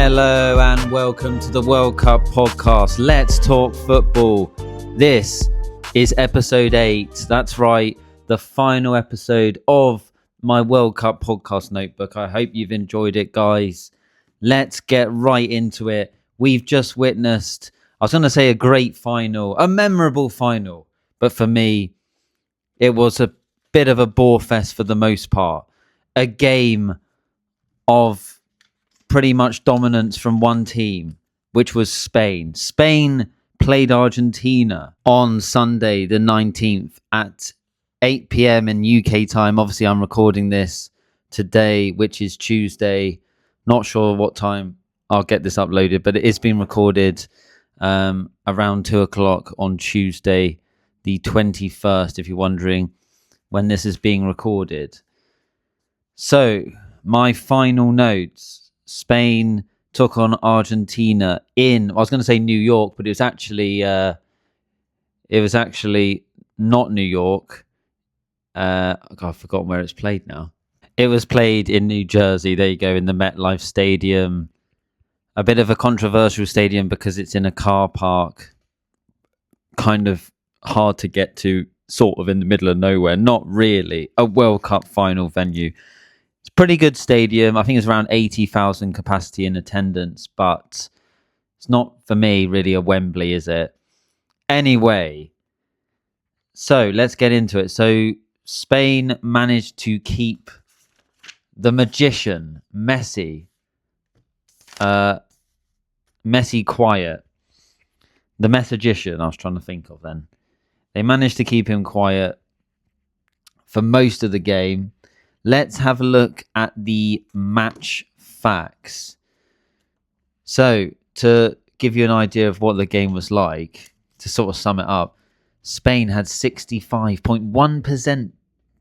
Hello and welcome to the World Cup podcast. Let's talk football. This is episode 8. That's right, the final episode of my World Cup podcast notebook. I hope you've enjoyed it, guys. Let's get right into it. We've just witnessed, I was going to say a great final, a memorable final. But for me, it was a bit of a bore fest for the most part. A game of pretty much dominance from one team, which was Spain. Spain played Argentina on Sunday the 19th at 8 p.m. in UK time. Obviously, I'm recording this today, which is Tuesday. Not sure what time I'll get this uploaded, but it is being recorded around 2 o'clock on Tuesday the 21st, if you're wondering when this is being recorded. So, my final notes. Spain took on Argentina in, I was going to say New York, but it was actually not New York. I've forgotten where it's played now. It was played in New Jersey. There you go, in the MetLife Stadium. A bit of a controversial stadium because it's in a car park. Kind of hard to get to, sort of in the middle of nowhere. Not really a World Cup final venue. It's a pretty good stadium. I think it's around 80,000 capacity in attendance, but it's not, for me, really a Wembley, is it? Anyway, so let's get into it. So Spain managed to keep the magician, Messi quiet. The Messagician, I was trying to think of then. They managed to keep him quiet for most of the game. Let's have a look at the match facts. So, to give you an idea of what the game was like, to sort of sum it up, Spain had 65.1%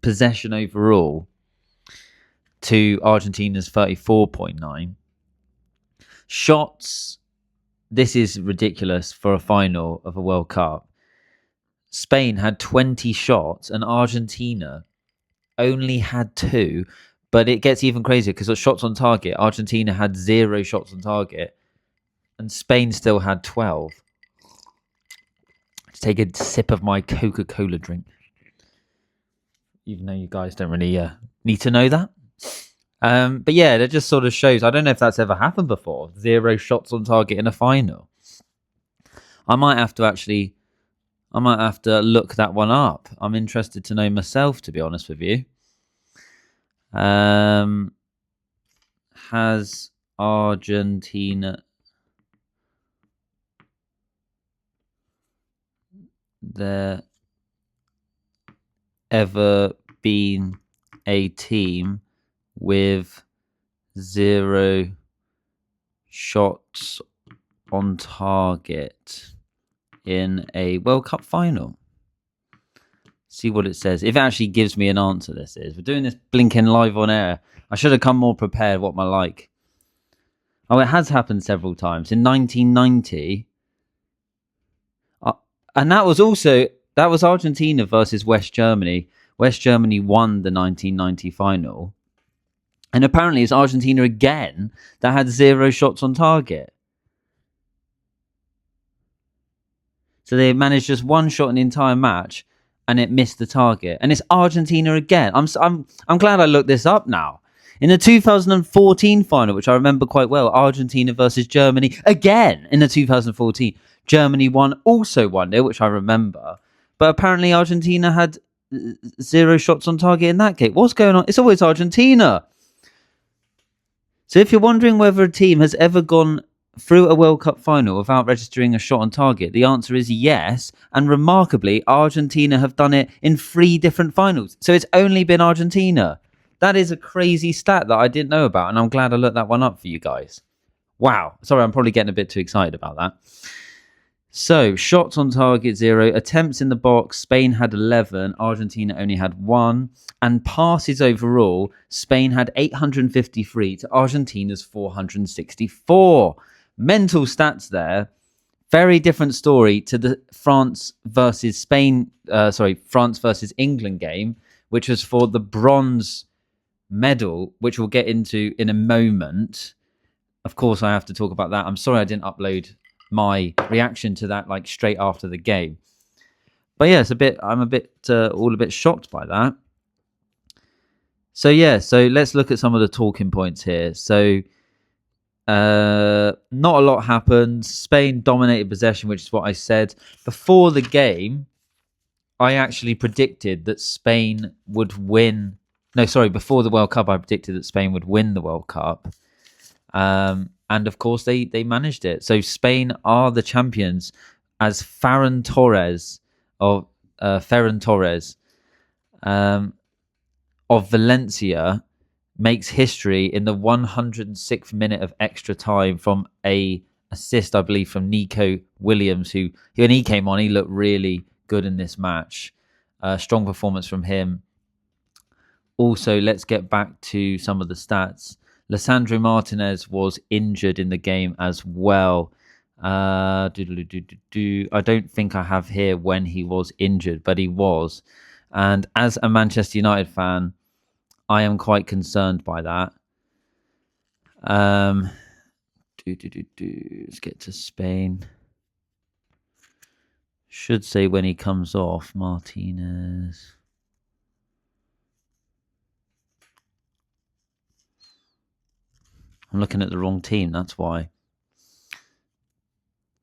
possession overall to Argentina's 34.9%. Shots, this is ridiculous for a final of a World Cup. Spain had 20 shots and Argentina only had 2, but it gets even crazier because of shots on target. Argentina had 0 shots on target and Spain still had 12. Let's take a sip of my Coca-Cola drink, even though you guys don't really need to know that. But yeah, that just sort of shows, I don't know if that's ever happened before, 0 shots on target in a final. I might have to look that one up. I'm interested to know myself, to be honest with you. Has Argentina there ever been a team with 0 shots on target in a World Cup final? See what it says. If it actually gives me an answer, this is. We're doing this blinking live on air. I should have come more prepared. What am I like? Oh, it has happened several times. In 1990, and that was Argentina versus West Germany. West Germany won the 1990 final. And apparently it's Argentina again that had 0 shots on target. So they managed just 1 shot in the entire match and it missed the target. And it's Argentina again. I'm glad I looked this up now. In the 2014 final, which I remember quite well, Argentina versus Germany again in the 2014. Germany also won it, which I remember. But apparently Argentina had 0 shots on target in that game. What's going on? It's always Argentina. So if you're wondering whether a team has ever gone through a World Cup final without registering a shot on target, the answer is yes. And remarkably, Argentina have done it in 3 different finals. So it's only been Argentina. That is a crazy stat that I didn't know about, and I'm glad I looked that one up for you guys. Wow. Sorry, I'm probably getting a bit too excited about that. So, shots on target 0, attempts in the box, Spain had 11, Argentina only had 1, and passes overall, Spain had 853 to Argentina's 464. Mental stats there. Very different story to the France versus England game, which was for the bronze medal, which we'll get into in a moment. of course, I have to talk about that. I'm sorry I didn't upload my reaction to that like straight after the game. But yeah, I'm a bit all a bit shocked by that. So yeah, so let's look at some of the talking points here. So not a lot happened. Spain dominated possession, which is what I said before the game. I actually predicted that Spain would win. No, sorry, before the World Cup, I predicted that Spain would win the World Cup. And of course, they managed it. So Spain are the champions as Ferran Torres of Valencia makes history in the 106th minute of extra time from a assist, I believe, from Nico Williams, who when he came on, he looked really good in this match. Strong performance from him. Also, let's get back to some of the stats. Lisandro Martinez was injured in the game as well. I don't think I have here when he was injured, but he was. And as a Manchester United fan, I am quite concerned by that. Let's get to Spain. Should say when he comes off, Martinez. I'm looking at the wrong team, that's why.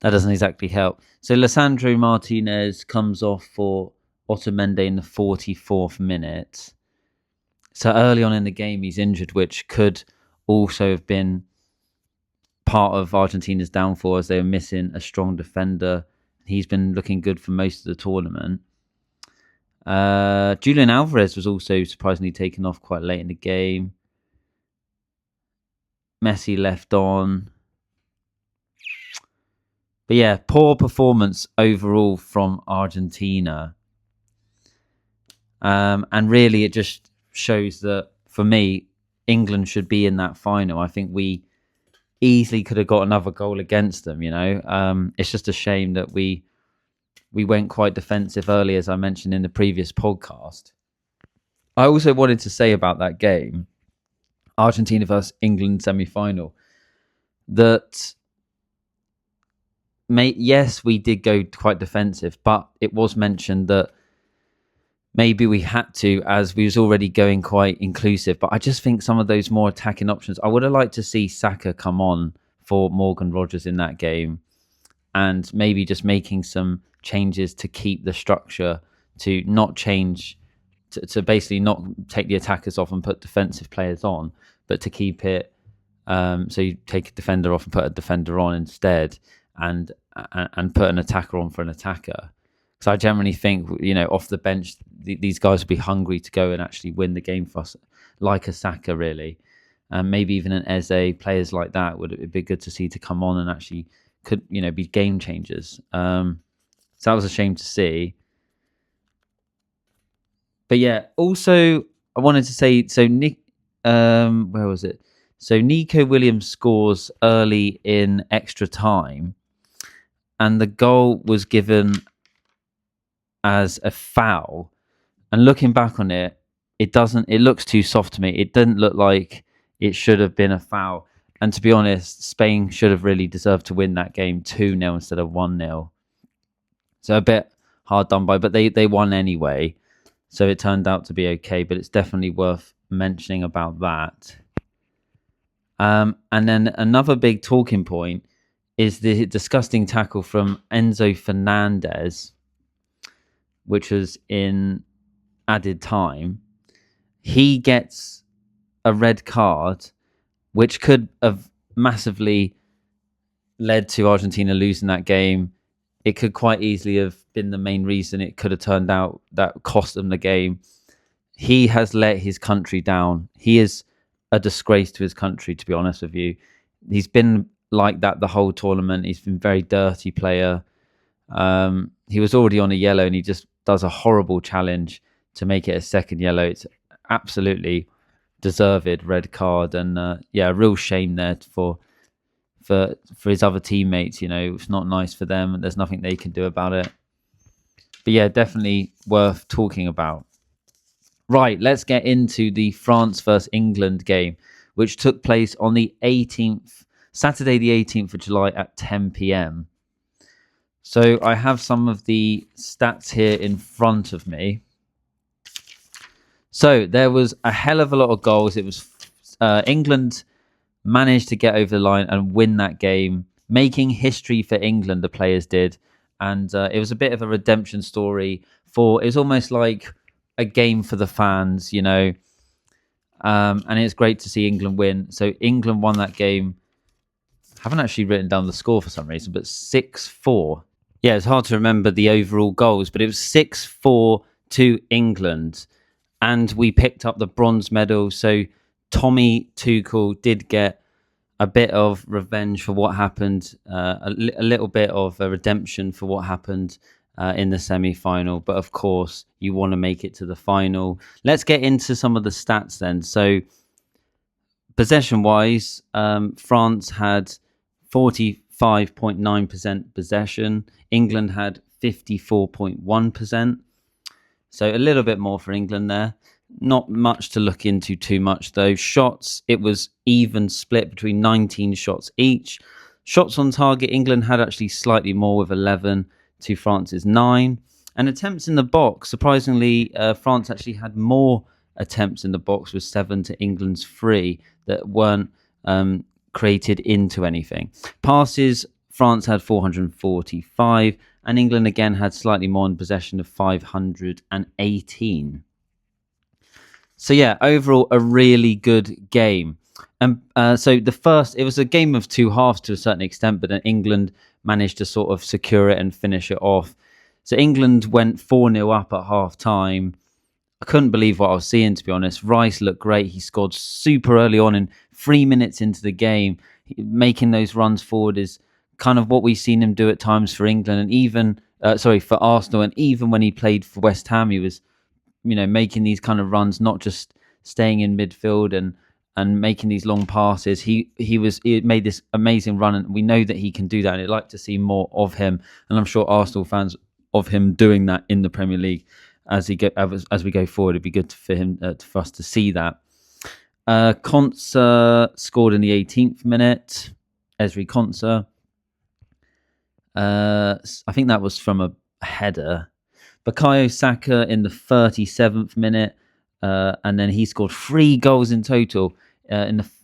That doesn't exactly help. So Lisandro Martinez comes off for Otamendi in the 44th minute. So early on in the game, he's injured, which could also have been part of Argentina's downfall as they were missing a strong defender. He's been looking good for most of the tournament. Julian Alvarez was also surprisingly taken off quite late in the game. Messi left on. But yeah, poor performance overall from Argentina. And really, it just shows that, for me, England should be in that final. I think we easily could have got another goal against them, you know. It's just a shame that we went quite defensive early, as I mentioned in the previous podcast. I also wanted to say about that game, Argentina versus England semi-final, that yes, we did go quite defensive, but it was mentioned that maybe we had to, as we was already going quite inclusive. But I just think some of those more attacking options, I would have liked to see Saka come on for Morgan Rogers in that game, and maybe just making some changes to keep the structure, to not change, to basically not take the attackers off and put defensive players on, but to keep it. So you take a defender off and put a defender on instead, and put an attacker on for an attacker. So I generally think, you know, off the bench, these guys would be hungry to go and actually win the game for us, like a Saka, really. Maybe even an Eze, players like that would be good to see to come on and actually could, you know, be game changers. So that was a shame to see. But yeah, also I wanted to say, so where was it? So Nico Williams scores early in extra time, and the goal was given as a foul. And looking back on it, it looks too soft to me. It didn't look like it should have been a foul. And to be honest, Spain should have really deserved to win that game 2-0 instead of 1-0. So a bit hard done by, but they won anyway. So it turned out to be okay, but it's definitely worth mentioning about that. And then another big talking point is the disgusting tackle from Enzo Fernandez, which was in added time. He gets a red card, which could have massively led to Argentina losing that game. It could quite easily have been the main reason it could have turned out that cost them the game. He has let his country down. He is a disgrace to his country, to be honest with you. He's been like that the whole tournament. He's been a very dirty player. He was already on a yellow, and he just does a horrible challenge to make it a second yellow. It's absolutely deserved red card, and a real shame there for his other teammates. You know, it's not nice for them. There's nothing they can do about it. But yeah, definitely worth talking about. Right, let's get into the France versus England game, which took place on the 18th Saturday the 18th of July at 10 p.m. So I have some of the stats here in front of me. So there was a hell of a lot of goals. It was England managed to get over the line and win that game, making history for England, the players did. And it was a bit of a redemption story it was almost like a game for the fans, you know. And it's great to see England win. So England won that game. I haven't actually written down the score for some reason, but 6-4. Yeah, it's hard to remember the overall goals, but it was 6-4 to England. And we picked up the bronze medal. So Tommy Tuchel did get a bit of revenge for what happened, a little bit of a redemption for what happened in the semi-final. But of course, you want to make it to the final. Let's get into some of the stats then. So possession-wise, France had 45.9% possession. England had 54.1%. So a little bit more for England there. Not much to look into too much, though. Shots, it was even split between 19 shots each. Shots on target, England had actually slightly more with 11 to France's 9. And attempts in the box, surprisingly, France actually had more attempts in the box with 7 to England's 3 that weren't created into anything. Passes, France had 445, and England again had slightly more in possession of 518. So yeah, overall a really good game. And so it was a game of two halves to a certain extent, but then England managed to sort of secure it and finish it off. So England went 4-0 up at half time. I couldn't believe what I was seeing, to be honest. Rice looked great. He scored super early on in 3 minutes into the game. Making those runs forward is kind of what we've seen him do at times for England and even, for Arsenal. And even when he played for West Ham, he was, making these kind of runs, not just staying in midfield and making these long passes. He made this amazing run, and we know that he can do that. And I'd like to see more of him. And I'm sure Arsenal fans of him doing that in the Premier League as we go forward. It'd be good for us to see that. Konsa scored in the 18th minute. Esri Konsa. I think that was from a header. Bukayo Saka in the 37th minute, and then he scored 3 goals in total.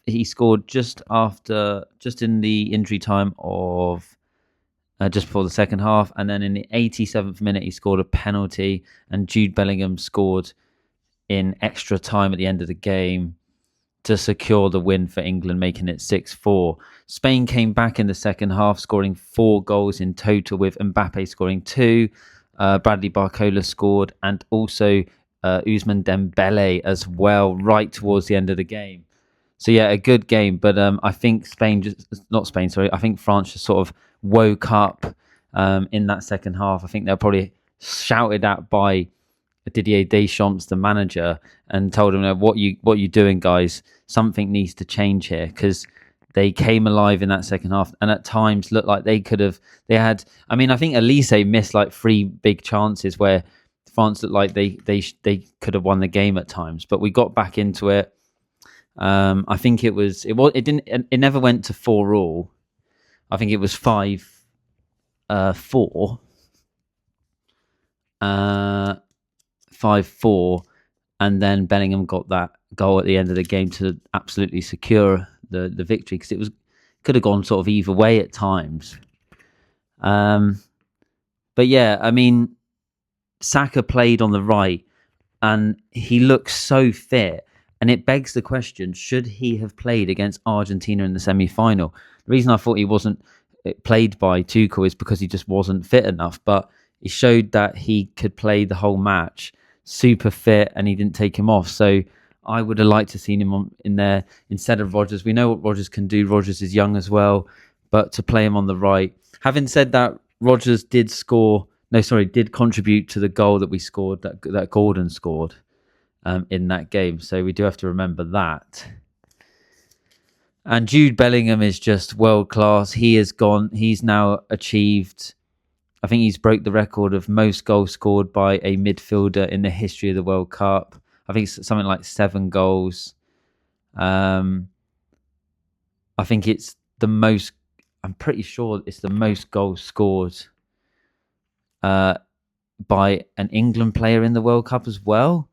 He scored just in the injury time of just before the second half, and then in the 87th minute he scored a penalty, and Jude Bellingham scored in extra time at the end of the game to secure the win for England, making it 6-4. Spain came back in the second half, scoring 4 goals in total, with Mbappe scoring 2. Bradley Barcola scored, and also Ousmane Dembele as well, right towards the end of the game. So yeah, a good game, but I think I think France just sort of woke up in that second half. I think they're probably shouted at by Didier Deschamps, the manager, and told him, what you doing, guys? Something needs to change here, because they came alive in that second half, and at times looked like I think Elise missed like 3 big chances where France looked like they could have won the game at times, but we got back into it. I think it never went to 4-4. I think it was 5-4. 5-4, and then Bellingham got that goal at the end of the game to absolutely secure the victory, because could have gone sort of either way at times. But yeah, I mean, Saka played on the right, and he looks so fit, and it begs the question: should he have played against Argentina in the semi-final? The reason I thought he wasn't played by Tuchel is because he just wasn't fit enough, but he showed that he could play the whole match, super fit, and he didn't take him off. So I would have liked to seen him in there instead of Rodgers. We know what Rodgers can do. Rodgers is young as well, but to play him on the right. Having said that, Rodgers did contribute to the goal that we scored, that Gordon scored in that game. So we do have to remember that. And Jude Bellingham is just world class. He's now achieved, I think he's broke the record of most goals scored by a midfielder in the history of the World Cup. I think it's something like 7 goals. I think it's the most. I'm pretty sure it's the most goals scored by an England player in the World Cup as well.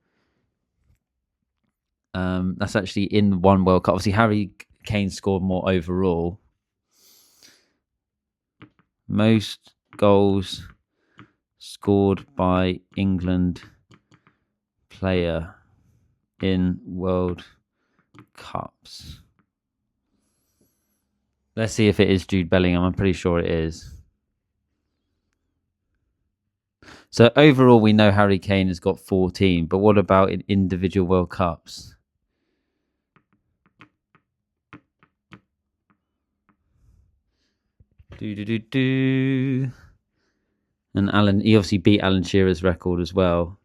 That's actually in one World Cup. Obviously, Harry Kane scored more overall. Most goals scored by England player in World Cups. Let's see if it is Jude Bellingham. I'm pretty sure it is. So overall, we know Harry Kane has got 14, but what about in individual World Cups? And he obviously beat Alan Shearer's record as well.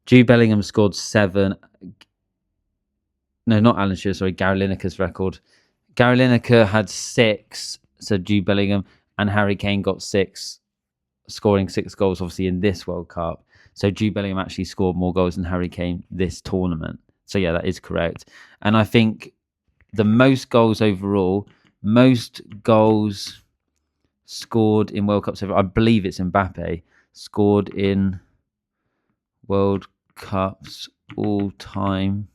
Jude Bellingham scored 7. No, not Alan Shearer, sorry, Gary Lineker's record. Gary Lineker had 6, so Jude Bellingham, and Harry Kane got 6, scoring 6 goals, obviously, in this World Cup. So Jude Bellingham actually scored more goals than Harry Kane this tournament. So yeah, that is correct. And I think the most goals overall, most goals scored in World Cups, I believe it's Mbappe, scored in World Cups all time.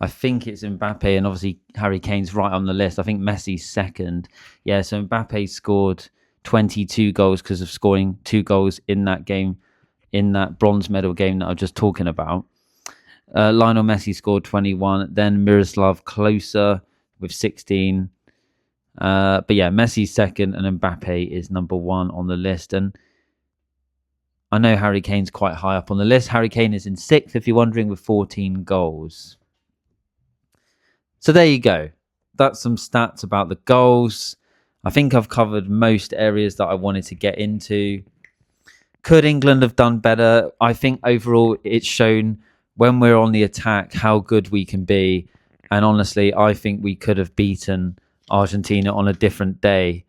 I think it's Mbappe, and obviously Harry Kane's right on the list. I think Messi's second. Yeah, so Mbappe scored 22 goals because of scoring 2 goals in that game, in that bronze medal game that I was just talking about. Lionel Messi scored 21. Then Miroslav Klose with 16. But yeah, Messi's second, and Mbappe is number 1 on the list. And I know Harry Kane's quite high up on the list. Harry Kane is in 6th, if you're wondering, with 14 goals. So there you go. That's some stats about the goals. I think I've covered most areas that I wanted to get into. Could England have done better? I think overall it's shown when we're on the attack how good we can be. And honestly, I think we could have beaten Argentina on a different day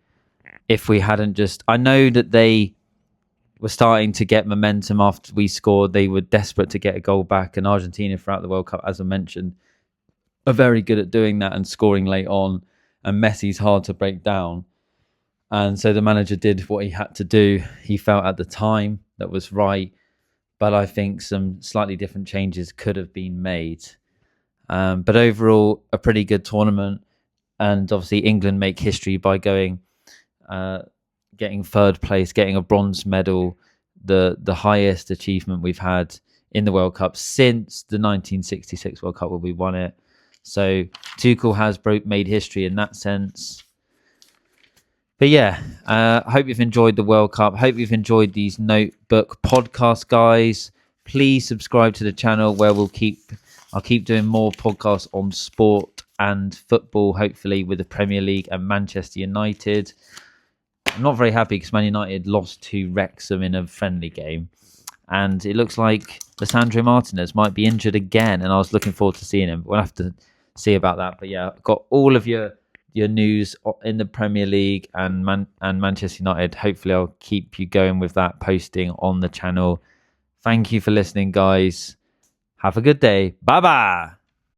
if we hadn't just... I know that they were starting to get momentum after we scored. They were desperate to get a goal back. And Argentina throughout the World Cup, as I mentioned, are very good at doing that and scoring late on, and Messi's hard to break down. And so the manager did what he had to do. He felt at the time that was right, but I think some slightly different changes could have been made. But overall, a pretty good tournament, and obviously England make history by getting 3rd place, getting a bronze medal, the highest achievement we've had in the World Cup since the 1966 World Cup where we won it. So Tuchel has made history in that sense. But yeah, I hope you've enjoyed the World Cup. Hope you've enjoyed these notebook podcasts, guys. Please subscribe to the channel where I'll keep doing more podcasts on sport and football, hopefully with the Premier League and Manchester United. I'm not very happy because Man United lost to Wrexham in a friendly game. And it looks like Lisandro Martinez might be injured again. And I was looking forward to seeing him. We'll have to see about that. But yeah, I've got all of your news in the Premier League and Manchester United. Hopefully I'll keep you going with that posting on the channel. Thank you for listening, guys. Have a good day. Bye-bye.